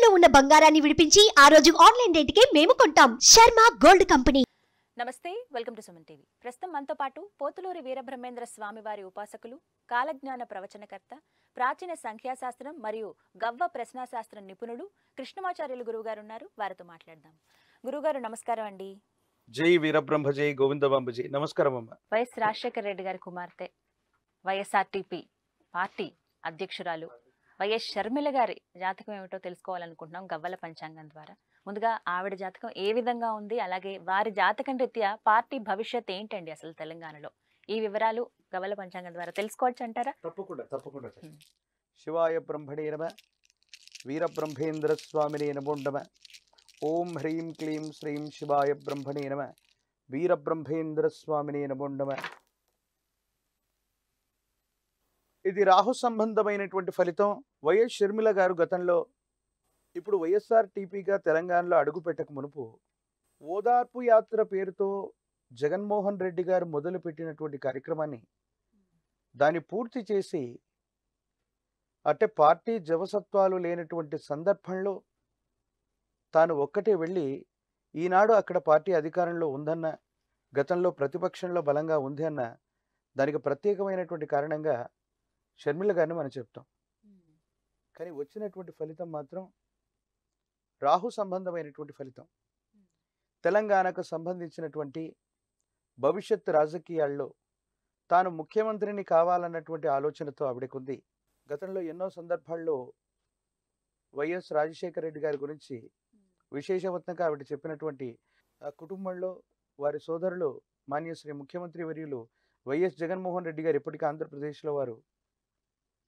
తాకట్టులో ఉన్న బంగారాన్ని విడిపించి ఆ రోజు ఆన్లైన్ రేటుకే మేము కొంటాం. Sharma gold company. నమస్తే, వెల్కమ్ టు సుమన్ టీవీ. ప్రస్తుతం మనతో పాటు పోతులూరి వీరబ్రహ్మేంద్ర స్వామివారి ఉపాసకులు, కాలజ్ఞాన ప్రవచనకర్త, ప్రాచీన సంఖ్యాశాస్త్రం మరియు గవ్వ ప్రశ్నాశాస్త్రం నిపుణుడు కృష్ణమాచార్యులు గురువు గారు ఉన్నారు. వారితో మాట్లాడదాం. గురుగారు నమస్కారం అండి. జై వీరబ్రహ్మ జై గోవిందబాంబ జై. నమస్కారం అమ్మ. వైఎస్ రాజశేఖర రెడ్డి గారి కుమార్తె, వైఎస్ఆర్టీపీ పార్టీ అధ్యక్షురాలు వైఎస్ షర్మిల గారి జాతకం ఏమిటో తెలుసుకోవాలనుకుంటున్నాం గవ్వల పంచాంగం ద్వారా. ముందుగా ఆవిడ జాతకం ఏ విధంగా ఉంది, అలాగే వారి జాతకం రీత్యా పార్టీ భవిష్యత్ ఏంటండి అసలు తెలంగాణలో, ఈ వివరాలు గవ్వల పంచాంగం ద్వారా తెలుసుకోవచ్చు అంటారా? తప్పకుండా. శివాయ బ్రహ్మణే నమః, వీరబ్రహ్మేంద్ర స్వామినే నమో నమః. ఓం హ్రీం క్లీం శ్రీం శివాయ బ్రహ్మణే నమః, వీరబ్రహ్మేంద్ర స్వామినే నమో నమః. ఇది రాహు సంబంధమైనటువంటి ఫలితం. వైఎస్ షర్మిల గారు గతంలో ఇప్పుడు వైఎస్ఆర్టీపీగా తెలంగాణలో అడుగు పెట్టక మునుపు ఓదార్పు యాత్ర పేరుతో జగన్మోహన్ రెడ్డి గారు మొదలుపెట్టినటువంటి కార్యక్రమాన్ని దాన్ని పూర్తి చేసి అంటే పార్టీ జవసత్వాలు లేనటువంటి సందర్భంలో తాను ఒక్కటే వెళ్ళి ఈనాడు అక్కడ పార్టీ అధికారంలో ఉందన్న, గతంలో ప్రతిపక్షంలో బలంగా ఉంది అన్న దానికి ప్రత్యేకమైనటువంటి కారణంగా షర్మిల గారిని మనం చెప్తాం. కానీ వచ్చినటువంటి ఫలితం మాత్రం రాహు సంబంధమైనటువంటి ఫలితం. తెలంగాణకు సంబంధించినటువంటి భవిష్యత్ రాజకీయాల్లో తాను ముఖ్యమంత్రిని కావాలన్నటువంటి ఆలోచనతో ఆవిడకుంది. గతంలో ఎన్నో సందర్భాల్లో వైఎస్ రాజశేఖర రెడ్డి గారి గురించి విశేషవత్నంగా ఆవిడ చెప్పినటువంటి ఆ కుటుంబంలో వారి సోదరులు మాన్యశ్రీ ముఖ్యమంత్రి వర్యులు వైఎస్ జగన్మోహన్ రెడ్డి గారు ఇప్పటికీ ఆంధ్రప్రదేశ్లో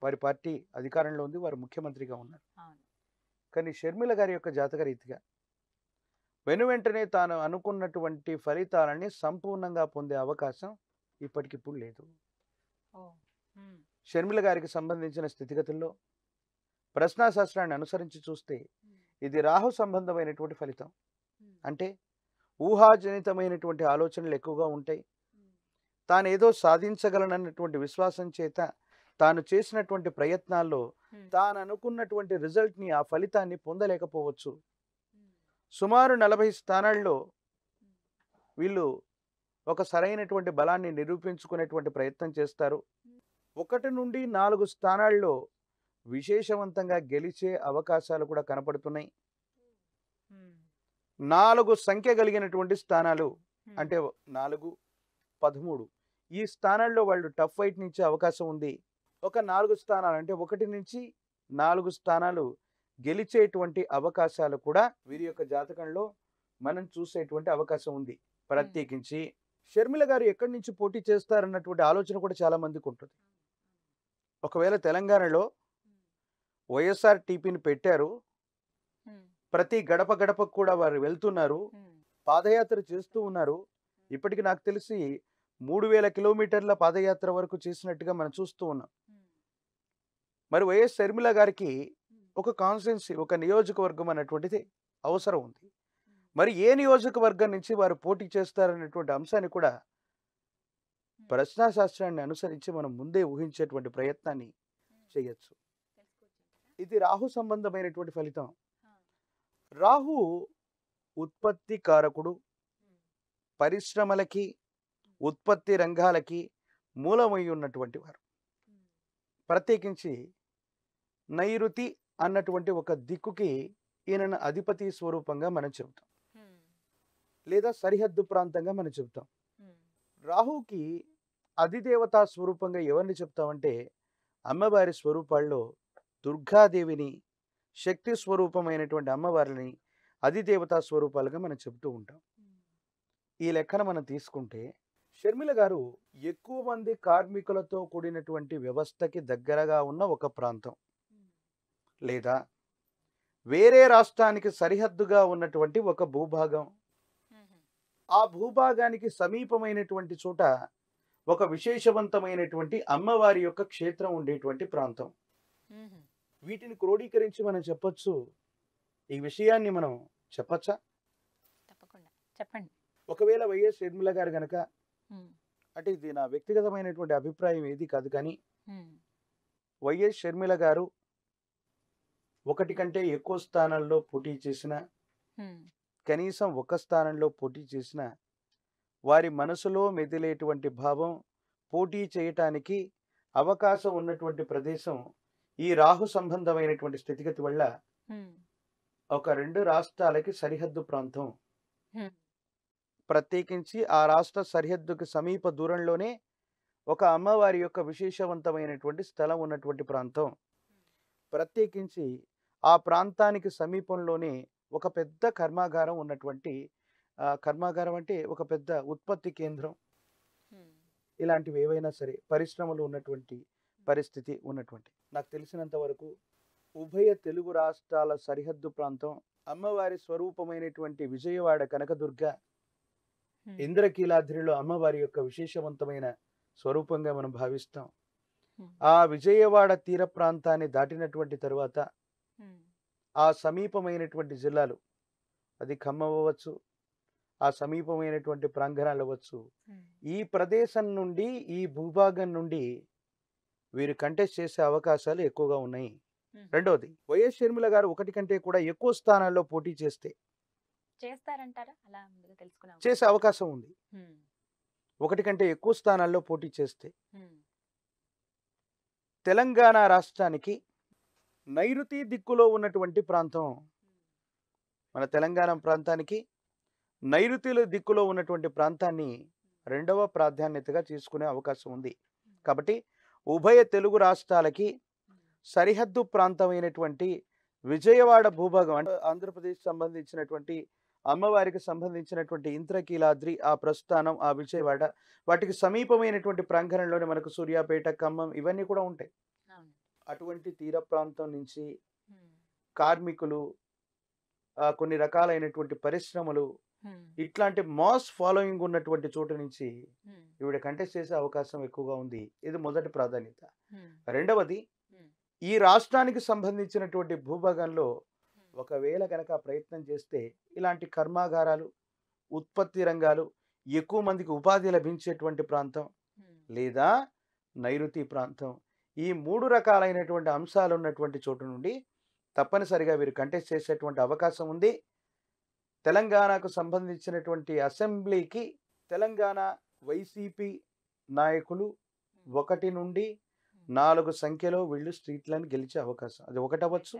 వారి పార్టీ అధికారంలో ఉంది, వారు ముఖ్యమంత్రిగా ఉన్నారు. కానీ షర్మిల గారి యొక్క జాతక రీతిగా వెనువెంటనే తాను అనుకున్నటువంటి ఫలితాలని సంపూర్ణంగా పొందే అవకాశం ఇప్పటికిప్పుడు లేదు. షర్మిల గారికి సంబంధించిన స్థితిగతుల్లో ప్రశ్నాశాస్త్రాన్ని అనుసరించి చూస్తే ఇది రాహు సంబంధమైనటువంటి ఫలితం. అంటే ఊహాజనితమైనటువంటి ఆలోచనలు ఎక్కువగా ఉంటాయి. తాను ఏదో సాధించగలనన్నటువంటి విశ్వాసం చేత తాను చేసినటువంటి ప్రయత్నాల్లో తాను అనుకున్నటువంటి రిజల్ట్ని, ఆ ఫలితాన్ని పొందలేకపోవచ్చు. సుమారు 40 స్థానాల్లో వీళ్ళు ఒక సరైనటువంటి బలాన్ని నిరూపించుకునేటువంటి ప్రయత్నం చేస్తారు. 1 నుండి 4 స్థానాల్లో విశేషవంతంగా గెలిచే అవకాశాలు కూడా కనపడుతున్నాయి. 4 సంఖ్య కలిగినటువంటి స్థానాలు అంటే 4, 13 ఈ స్థానాల్లో వాళ్ళు టఫ్ ఫైట్ నుంచి అవకాశం ఉంది. ఒక 4 స్థానాలు అంటే 1 నుంచి 4 స్థానాలు గెలిచేటువంటి అవకాశాలు కూడా వీరి యొక్క జాతకంలో మనం చూసేటువంటి అవకాశం ఉంది. ప్రత్యేకించి షర్మిల గారు ఎక్కడి నుంచి పోటీ చేస్తారన్నటువంటి ఆలోచన కూడా చాలా మందికి ఉంటుంది. ఒకవేళ తెలంగాణలో వైఎస్ఆర్టీపీని పెట్టారు, ప్రతి గడప గడపకు కూడా వారు వెళ్తున్నారు, పాదయాత్ర చేస్తూ ఉన్నారు. ఇప్పటికి నాకు తెలిసి 3000 కిలోమీటర్ల పాదయాత్ర వరకు చేసినట్టుగా మనం చూస్తూ ఉన్నాం. మరి వైఎస్ షర్మిల గారికి ఒక కాన్స్టిట్యున్సీ, ఒక నియోజకవర్గం అన్నటువంటిది అవసరం ఉంది. మరి ఏ నియోజకవర్గం నుంచి వారు పోటీ చేస్తారనేటువంటి అంశాన్ని కూడా ప్రశ్నాశాస్త్రాన్ని అనుసరించి మనం ముందే ఊహించేటువంటి ప్రయత్నాన్ని చేయొచ్చు. ఇది రాహు సంబంధమైనటువంటి ఫలితం. రాహు ఉత్పత్తి కారకుడు, పరిశ్రమలకి ఉత్పత్తి రంగాలకి మూలమై ఉన్నటువంటి వారు. ప్రత్యేకించి నైరుతి అన్నటువంటి ఒక దిక్కుకి ఈయన అధిపతి స్వరూపంగా మనం చెబుతాం, లేదా సరిహద్దు ప్రాంతంగా మనం చెబుతాం. రాహుకి అధిదేవతా స్వరూపంగా ఎవరిని చెప్తామంటే అమ్మవారి స్వరూపాల్లో దుర్గాదేవిని, శక్తి స్వరూపమైనటువంటి అమ్మవారిని అధిదేవతా స్వరూపాలుగా మనం చెబుతూ ఉంటాం. ఈ లెక్కన మనం తీసుకుంటే షర్మిల గారు ఎక్కువ మంది కార్మికులతో కూడినటువంటి వ్యవస్థకి దగ్గరగా ఉన్న ఒక ప్రాంతం, లేదా వేరే రాష్ట్రానికి సరిహద్దుగా ఉన్నటువంటి ఒక భూభాగం, ఆ భూభాగానికి సమీపమైనటువంటి చోట ఒక విశేషవంతమైనటువంటి అమ్మవారి యొక్క క్షేత్రం ఉండేటువంటి ప్రాంతం. వీటిని క్రోడీకరించి మనం చెప్పొచ్చు. ఈ విషయాన్ని మనం చెప్పచ్చా? తప్పకుండా చెప్పండి. ఒకవేళ వైఎస్ షర్మిల గారు గనక, అంటే ఇది నా వ్యక్తిగతమైనటువంటి అభిప్రాయం ఏది కాదు, కానీ వైఎస్ షర్మిల గారు ఒకటి కంటే ఎక్కువ స్థానాల్లో పోటీ చేసిన, కనీసం ఒక స్థానంలో పోటీ చేసిన వారి మనసులో మెదిలేటువంటి భావం పోటీ చేయటానికి అవకాశం ఉన్నటువంటి ప్రదేశం ఈ రాహు సంబంధమైనటువంటి స్థితిగతి వల్ల ఒక 2 రాష్ట్రాలకి సరిహద్దు ప్రాంతం. ప్రత్యేకించి ఆ రాష్ట్ర సరిహద్దుకి సమీప దూరంలోనే ఒక అమ్మవారి యొక్క విశేషవంతమైనటువంటి స్థలం ఉన్నటువంటి ప్రాంతం. ప్రత్యేకించి ఆ ప్రాంతానికి సమీపంలోనే ఒక పెద్ద కర్మాగారం ఉన్నటువంటి, కర్మాగారం అంటే ఒక పెద్ద ఉత్పత్తి కేంద్రం, ఇలాంటివి ఏవైనా సరే పరిశ్రమలు ఉన్నటువంటి పరిస్థితి ఉన్నటువంటి. నాకు తెలిసినంత వరకు ఉభయ తెలుగు రాష్ట్రాల సరిహద్దు ప్రాంతం అమ్మవారి స్వరూపమైనటువంటి విజయవాడ కనకదుర్గ ఇంద్రకీలాద్రిలో అమ్మవారి యొక్క విశేషవంతమైన స్వరూపంగా మనం భావిస్తాం. ఆ విజయవాడ తీర ప్రాంతాన్ని దాటినటువంటి తరువాత ఆ సమీపమైనటువంటి జిల్లాలు, అది ఖమ్మం అవ్వచ్చు, ఆ సమీపమైనటువంటి ప్రాంగణాలు అవ్వచ్చు, ఈ ప్రదేశం నుండి ఈ భూభాగం నుండి వీరు కంటెస్ట్ చేసే అవకాశాలు ఎక్కువగా ఉన్నాయి. రెండవది, వైఎస్ షర్మిల గారు ఒకటి కంటే కూడా ఎక్కువ స్థానాల్లో పోటీ చేస్తే చేస్తారంటారా? అలా ముందుగా తెలుసుకునే చేసే అవకాశం ఉంది. ఒకటి కంటే ఎక్కువ స్థానాల్లో పోటీ చేస్తే తెలంగాణ రాష్ట్రానికి నైరుతి దిక్కులో ఉన్నటువంటి ప్రాంతం, మన తెలంగాణ ప్రాంతానికి నైరుతి దిక్కులో ఉన్నటువంటి ప్రాంతాన్ని రెండవ ప్రాధాన్యతగా తీసుకునే అవకాశం ఉంది. కాబట్టి ఉభయ తెలుగు రాష్ట్రాలకి సరిహద్దు ప్రాంతమైనటువంటి విజయవాడ భూభాగం, అంటే ఆంధ్రప్రదేశ్ సంబంధించినటువంటి అమ్మవారికి సంబంధించినటువంటి ఇంద్రకీలాద్రి, ఆ ప్రస్థానం, ఆ విజయవాడ, వాటికి సమీపమైనటువంటి ప్రాంగణంలోనే మనకు సూర్యాపేట, ఖమ్మం ఇవన్నీ కూడా ఉంటాయి. అటువంటి తీర ప్రాంతం నుంచి కార్మికులు, కొన్ని రకాలైనటువంటి పరిశ్రమలు, ఇట్లాంటి మాస్ ఫాలోయింగ్ ఉన్నటువంటి చోటు నుంచి ఈవిడ కంటెస్ట్ చేసే అవకాశం ఎక్కువగా ఉంది. ఇది మొదటి ప్రాధాన్యత. రెండవది, ఈ రాష్ట్రానికి సంబంధించినటువంటి భూభాగంలో ఒకవేళ కనుక ప్రయత్నం చేస్తే ఇలాంటి కర్మాగారాలు, ఉత్పత్తి రంగాలు, ఎక్కువ మందికి ఉపాధి లభించేటువంటి ప్రాంతం లేదా నైరుతి ప్రాంతం, ఈ 3 రకాలైనటువంటి అంశాలు ఉన్నటువంటి చోటు నుండి తప్పనిసరిగా వీరు కంటెస్ట్ చేసేటువంటి అవకాశం ఉంది. తెలంగాణకు సంబంధించినటువంటి అసెంబ్లీకి తెలంగాణ వైసీపీ నాయకులు 1 నుండి 4 సంఖ్యలో వీళ్ళు స్ట్రీట్లను గెలిచే అవకాశం, అది 1 అవ్వచ్చు,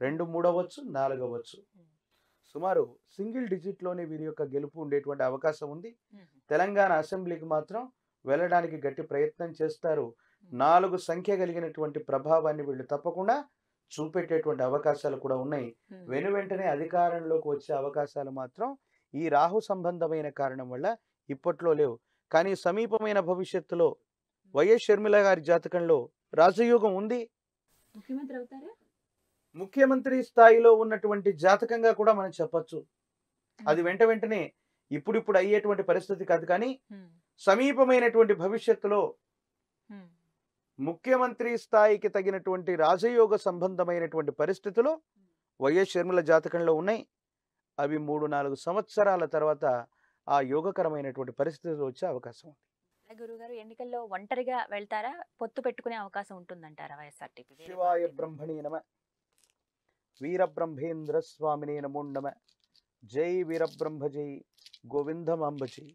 2, 3 అవ్వచ్చు, 4 అవ్వచ్చు, సుమారు సింగిల్ డిజిట్లోనే వీరి యొక్క గెలుపు ఉండేటువంటి అవకాశం ఉంది. తెలంగాణ అసెంబ్లీకి మాత్రం వెళ్ళడానికి గట్టి ప్రయత్నం చేస్తారు. 4 సంఖ్య కలిగినటువంటి ప్రభావాన్ని వీళ్ళు తప్పకుండా చూపెట్టేటువంటి అవకాశాలు కూడా ఉన్నాయి. వెంటనే అధికారంలోకి వచ్చే అవకాశాలు మాత్రం ఈ రాహు సంబంధమైన కారణం వల్ల ఇప్పట్లో లేవు. కానీ సమీపమైన భవిష్యత్తులో వైఎస్ షర్మిల గారి జాతకంలో రాజయోగం ఉంది. ముఖ్యమంత్రి అవుతారా? ముఖ్యమంత్రి స్థాయిలో ఉన్నటువంటి జాతకంగా కూడా మనం చెప్పొచ్చు. అది వెంటనే ఇప్పుడు అయ్యేటువంటి పరిస్థితి కాదు, కానీ సమీపమైనటువంటి భవిష్యత్తులో ముఖ్యమంత్రి స్థాయికి తగినటువంటి రాజయోగ సంబంధమైనటువంటి పరిస్థితులు వైఎస్ షర్మిల జాతకంలో ఉన్నాయి. అవి 3-4 సంవత్సరాల తర్వాత ఆ యోగకరమైనటువంటి పరిస్థితులు వచ్చే అవకాశం ఉంది. గురుగారు, ఎన్నికల్లో ఒంటరిగా వెళ్తారా, పొత్తు పెట్టుకునే అవకాశం ఉంటుందంటారా వైఎస్ఆర్టీపీ? శివాయ బ్రహ్మణే నమ, వీరబ్రహ్మేంద్ర స్వామినే నమో నమ, జై వీరబ్రహ్మ జై గోవిందమాంబ జై,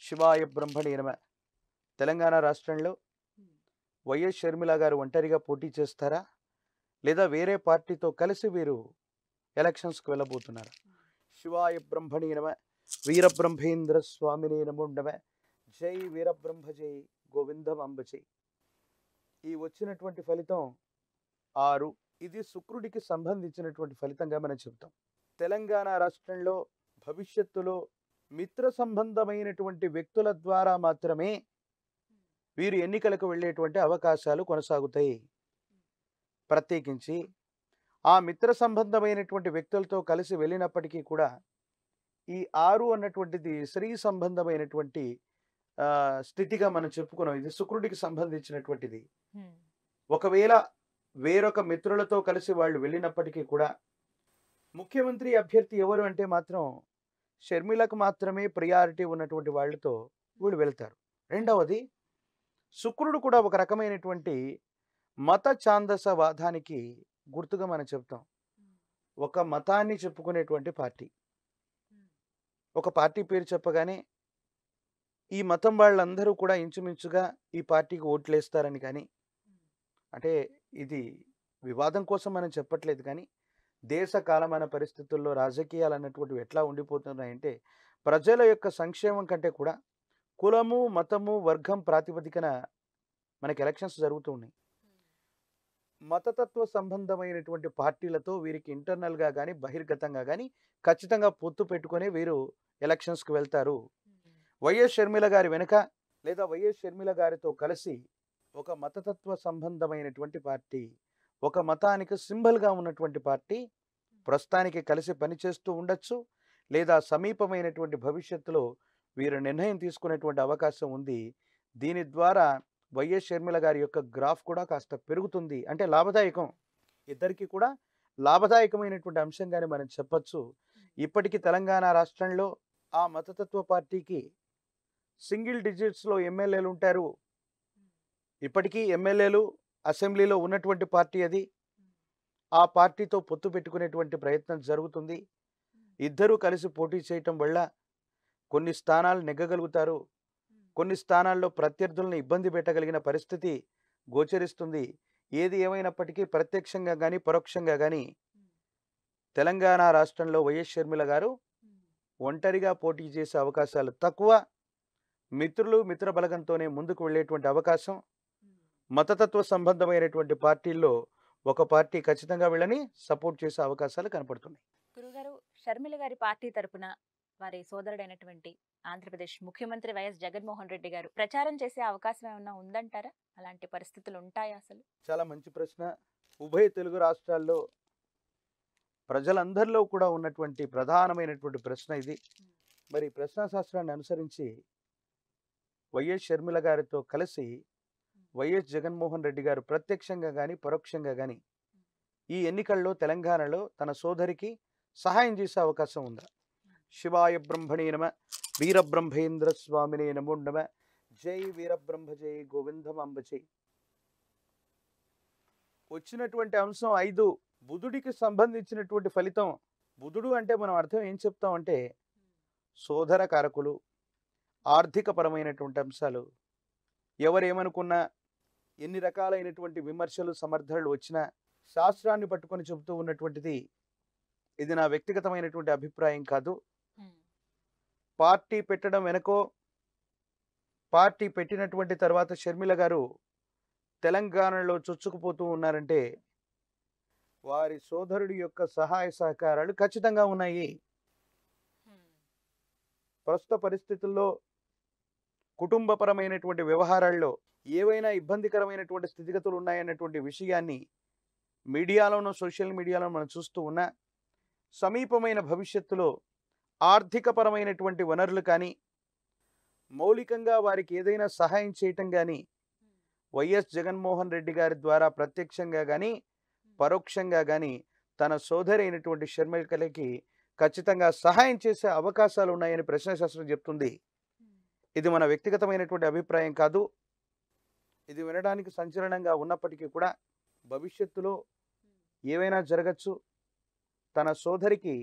శివాయ బ్రహ్మణే నమ. తెలంగాణ రాష్ట్రంలో వైఎస్ షర్మిల గారు ఒంటరిగా పోటీ చేస్తారా, లేదా వేరే పార్టీతో కలిసి వీరు ఎలక్షన్స్కి వెళ్ళబోతున్నారా? శివాయ బ్రహ్మణే నమ, వీరబ్రహ్మేంద్ర స్వామినే నమో నమ, జై వీరబ్రహ్మ జై గోవిందమాంబ జై. ఈ వచ్చినటువంటి ఫలితం 6. ఇది శుక్రుడికి సంబంధించినటువంటి ఫలితంగా మనం చెప్తాం. తెలంగాణ రాష్ట్రంలో భవిష్యత్తులో మిత్ర సంబంధమైనటువంటి వ్యక్తుల ద్వారా మాత్రమే వీరు ఎన్నికలకు వెళ్ళేటువంటి అవకాశాలు కొనసాగుతాయి. ప్రత్యేకించి ఆ మిత్ర సంబంధమైనటువంటి వ్యక్తులతో కలిసి వెళ్ళినప్పటికీ కూడా ఈ 6 అన్నటువంటిది స్త్రీ సంబంధమైనటువంటి స్థితిగా మనం చెప్పుకున్నాం. ఇది శుక్రుడికి సంబంధించినటువంటిది. ఒకవేళ వేరొక మిత్రులతో కలిసి వాళ్ళు వెళ్ళినప్పటికీ కూడా ముఖ్యమంత్రి అభ్యర్థి ఎవరు అంటే మాత్రం షర్మిలకు మాత్రమే ప్రియారిటీ ఉన్నటువంటి వాళ్ళతో వీళ్ళు వెళ్తారు. రెండవది, శుక్రుడు కూడా ఒక రకమైనటువంటి మత ఛాందస వాదానికి గుర్తుగా మనం చెప్తాం. ఒక మతాన్ని చెప్పుకునేటువంటి పార్టీ. ఒక పార్టీ పేరు చెప్పగానే ఈ మతం వాళ్ళందరూ కూడా ఇంచుమించుగా ఈ పార్టీకి ఓట్లేస్తారని కానీ, అంటే ఇది వివాదం కోసం మనం చెప్పట్లేదు కానీ, దేశ కాలమాన పరిస్థితుల్లో రాజకీయాలు అన్నటువంటివి ఎట్లా ఉండిపోతున్నాయంటే, ప్రజల యొక్క సంక్షేమం కంటే కూడా కులము, మతము, వర్గం ప్రాతిపదికన మనకి ఎలక్షన్స్ జరుగుతూ ఉన్నాయి. మతతత్వ సంబంధమైనటువంటి పార్టీలతో వీరికి ఇంటర్నల్గా కానీ బహిర్గతంగా కానీ ఖచ్చితంగా పొత్తు పెట్టుకొని వీరు ఎలక్షన్స్కి వెళ్తారు. వైఎస్ షర్మిల గారి వెనుక లేదా వైఎస్ షర్మిల గారితో కలిసి ఒక మతతత్వ సంబంధమైనటువంటి పార్టీ, ఒక మతానికి సింబల్గా ఉన్నటువంటి పార్టీ ప్రస్తుతానికి కలిసి పనిచేస్తూ ఉండొచ్చు, లేదా సమీపమైనటువంటి భవిష్యత్తులో వీరు నిర్ణయం తీసుకునేటువంటి అవకాశం ఉంది. దీని ద్వారా వైఎస్ షర్మిల గారి యొక్క గ్రాఫ్ కూడా కాస్త పెరుగుతుంది. అంటే లాభదాయకం, ఇద్దరికి కూడా లాభదాయకమైనటువంటి అంశంగానే మనం చెప్పచ్చు. ఇప్పటికీ తెలంగాణ రాష్ట్రంలో ఆ మతతత్వ పార్టీకి సింగిల్ డిజిట్స్లో ఎమ్మెల్యేలు ఉంటారు. ఇప్పటికీ ఎమ్మెల్యేలు అసెంబ్లీలో ఉన్నటువంటి పార్టీ అది. ఆ పార్టీతో పొత్తు పెట్టుకునేటువంటి ప్రయత్నం జరుగుతుంది. ఇద్దరూ కలిసి పోటీ చేయటం వల్ల కొన్ని స్థానాలు నెగ్గగలుగుతారు, కొన్ని స్థానాల్లో ప్రత్యర్థులను ఇబ్బంది పెట్టగలిగిన పరిస్థితి గోచరిస్తుంది. ఏది ఏమైనప్పటికీ ప్రత్యక్షంగా కానీ పరోక్షంగా కానీ తెలంగాణ రాష్ట్రంలో వైఎస్ షర్మిల గారు ఒంటరిగా పోటీ చేసే అవకాశాలు తక్కువ. మిత్రులు మిత్ర బలగంతోనే ముందుకు వెళ్ళేటువంటి అవకాశం. మతతత్వ సంబంధమైనటువంటి పార్టీల్లో ఒక పార్టీ ఖచ్చితంగా వీళ్ళని సపోర్ట్ చేసే అవకాశాలు కనపడుతున్నాయి. గురుగారు, షర్మిల గారి పార్టీ తరపున వారి సోదరుడైనటువంటి ఆంధ్రప్రదేశ్ ముఖ్యమంత్రి వైఎస్ జగన్మోహన్ రెడ్డి గారు ప్రచారం చేసే అవకాశం ఏమైనా ఉందంటారా? అలాంటి పరిస్థితులు ఉంటాయా అసలు? చాలా మంచి ప్రశ్న. ఉభయ తెలుగు రాష్ట్రాల్లో ప్రజలందరిలో కూడా ఉన్నటువంటి ప్రధానమైనటువంటి ప్రశ్న ఇది. మరి ప్రశ్నా శాస్త్రాన్ని అనుసరించి వైఎస్ షర్మిల గారితో కలిసి వైఎస్ జగన్మోహన్ రెడ్డి గారు ప్రత్యక్షంగా కానీ పరోక్షంగా కానీ ఈ ఎన్నికల్లో తెలంగాణలో తన సోదరికి సహాయం చేసే అవకాశం ఉందా? శివాయ బ్రహ్మణే నమ, వీరబ్రహ్మేంద్ర స్వామినే నమో నమ, జై వీరబ్రహ్మ జై గోవిందమాంబ జై. వచ్చినటువంటి అంశం 5 బుధుడికి సంబంధించినటువంటి ఫలితం. బుధుడు అంటే మనం అర్థం ఏం చెప్తామంటే సోదర కారకులు, ఆర్థిక పరమైనటువంటి అంశాలు. ఎవరేమనుకున్నా, ఎన్ని రకాలైనటువంటి విమర్శలు సమర్థనలు వచ్చినా శాస్త్రాన్ని పట్టుకొని చెబుతూ ఉన్నటువంటిది, ఇది నా వ్యక్తిగతమైనటువంటి అభిప్రాయం కాదు. పార్టీ పెట్టడం వెనకో, పార్టీ పెట్టినటువంటి తర్వాత షర్మిల గారు తెలంగాణలో చొచ్చుకుపోతూ ఉన్నారంటే వారి సోదరుడి యొక్క సహాయ సహకారాలు ఖచ్చితంగా ఉన్నాయి. ప్రస్తుత పరిస్థితుల్లో కుటుంబపరమైనటువంటి వ్యవహారాల్లో ఏవైనా ఇబ్బందికరమైనటువంటి స్థితిగతులు ఉన్నాయన్నటువంటి విషయాన్ని మీడియాలోనూ సోషల్ మీడియాలో మనం చూస్తూ ఉన్నా, సమీపమైన భవిష్యత్తులో ఆర్థికపరమైనటువంటి వనరులు కానీ, మౌలికంగా వారికి ఏదైనా సహాయం చేయటం కానీ వైఎస్ జగన్మోహన్ రెడ్డి గారి ద్వారా ప్రత్యక్షంగా కానీ పరోక్షంగా కానీ తన సోదరి అయినటువంటి షర్మిలకి ఖచ్చితంగా సహాయం చేసే అవకాశాలు ఉన్నాయని ప్రశ్నాశాస్త్రం చెప్తుంది. ఇది మన వ్యక్తిగతమైనటువంటి అభిప్రాయం కాదు. ఇది వినడానికి సంచలనంగా ఉన్నప్పటికీ కూడా భవిష్యత్తులో ఏవైనా జరగచ్చు. తన సోదరికి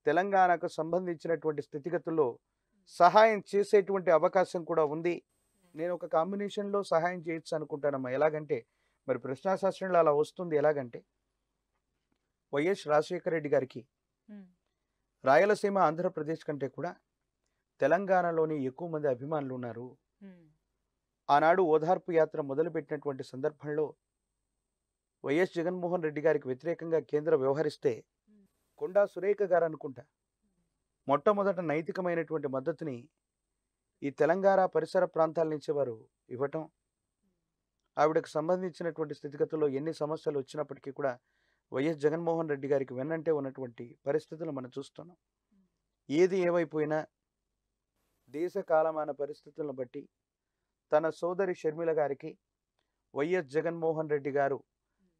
తెలంగాణకు సంబంధించినటువంటి స్థితిగతుల్లో సహాయం చేసేటువంటి అవకాశం కూడా ఉంది. నేను ఒక కాంబినేషన్లో సహాయం చేయొచ్చు అనుకుంటానమ్మా. ఎలాగంటే మరి ప్రశ్నాశాస్త్రంలో అలా వస్తుంది. ఎలాగంటే వైఎస్ రాజశేఖర రెడ్డి గారికి రాయలసీమ ఆంధ్రప్రదేశ్ కంటే కూడా తెలంగాణలోని ఎక్కువ మంది అభిమానులు ఉన్నారు. ఆనాడు ఓదార్పు యాత్ర మొదలుపెట్టినటువంటి సందర్భంలో వైఎస్ జగన్మోహన్ రెడ్డి గారికి వ్యతిరేకంగా కేంద్రం వ్యవహరిస్తే కొండా సురేఖ గారు అనుకుంటా మొట్టమొదట నైతికమైనటువంటి మద్దతుని ఈ తెలంగాణ పరిసర ప్రాంతాల నుంచి వారు ఇవ్వటం, ఆవిడకు సంబంధించినటువంటి స్థితిగతుల్లో ఎన్ని సమస్యలు వచ్చినప్పటికీ కూడా వైఎస్ జగన్మోహన్ రెడ్డి గారికి వెన్నంటే ఉన్నటువంటి పరిస్థితులు మనం చూస్తున్నాం. ఏది ఏమైపోయినా దేశ కాలమాన పరిస్థితులను బట్టి తన సోదరి షర్మిల గారికి వైఎస్ జగన్మోహన్ రెడ్డి గారు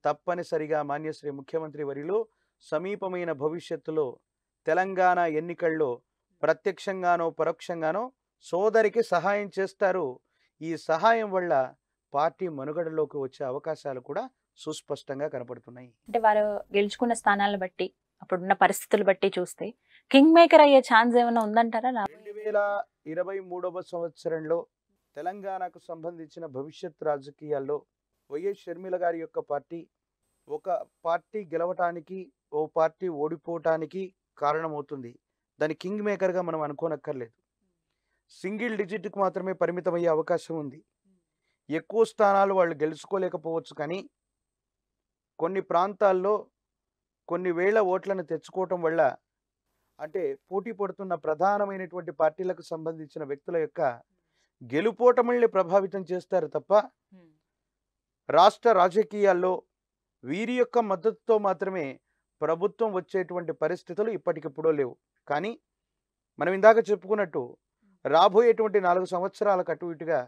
తప్పనిసరిగా మాన్యశ్రీ ముఖ్యమంత్రి వర్యులు సమీపమైన భవిష్యత్తులో తెలంగాణ ఎన్నికల్లో ప్రత్యక్షంగానో పరోక్షంగానో సోదరికి సహాయం చేస్తారు. ఈ సహాయం వల్ల పార్టీ మనుగడలోకి వచ్చే అవకాశాలు కూడా సుస్పష్టంగా కనపడుతున్నాయి. అంటే వారు గెలుచుకున్న స్థానాలను బట్టి అప్పుడున్న పరిస్థితులు బట్టి చూస్తే కింగ్ మేకర్ అయ్యే ఛాన్స్ ఏమైనా ఉందంటారా? 2023వ సంవత్సరంలో తెలంగాణకు సంబంధించిన భవిష్యత్ రాజకీయాల్లో వైఎస్ షర్మిల గారి యొక్క పార్టీ ఒక పార్టీ గెలవటానికి ఓ పార్టీ ఓడిపోవటానికి కారణమవుతుంది. దాని కింగ్ మేకర్గా మనం అనుకోనక్కర్లేదు. సింగిల్ డిజిట్కి మాత్రమే పరిమితమయ్యే అవకాశం ఉంది. ఎక్కువ స్థానాలు వాళ్ళు గెలుచుకోలేకపోవచ్చు, కానీ కొన్ని ప్రాంతాల్లో కొన్ని వేల ఓట్లను తెచ్చుకోవటం వల్ల, అంటే పోటీ పడుతున్న ప్రధానమైనటువంటి పార్టీలకు సంబంధించిన వ్యక్తుల యొక్క గెలుపోటముల్ని ప్రభావితం చేస్తారు తప్ప రాష్ట్ర రాజకీయాల్లో వీరి యొక్క మద్దతుతో మాత్రమే ప్రభుత్వం వచ్చేటువంటి పరిస్థితులు ఇప్పటికిప్పుడో లేవు. కానీ మనం ఇందాక చెప్పుకున్నట్టు రాబోయేటువంటి 4 సంవత్సరాలకు అటు ఇటుగా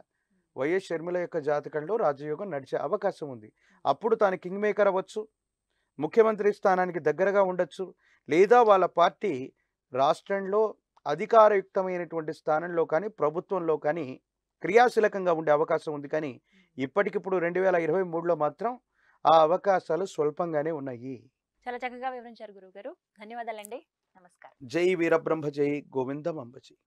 వైఎస్ షర్మిల యొక్క జాతకంలో రాజయోగం నడిచే అవకాశం ఉంది. అప్పుడు తాను కింగ్ మేకర్ అవ్వచ్చు, ముఖ్యమంత్రి స్థానానికి దగ్గరగా ఉండొచ్చు, లేదా వాళ్ళ పార్టీ రాష్ట్రంలో అధికారయుక్తమైనటువంటి స్థానంలో కానీ ప్రభుత్వంలో కానీ క్రియాశీలకంగా ఉండే అవకాశం ఉంది. కానీ ఇప్పటికిప్పుడు 2023లో మాత్రం ఆ అవకాశాలు స్వల్పంగానే ఉన్నాయి. చాలా చక్కగా వివరించారు గురువు గారు. ధన్యవాదాలండి. నమస్కారం. జై వీరబ్రహ్మ, జై గోవిందం అంబజీ.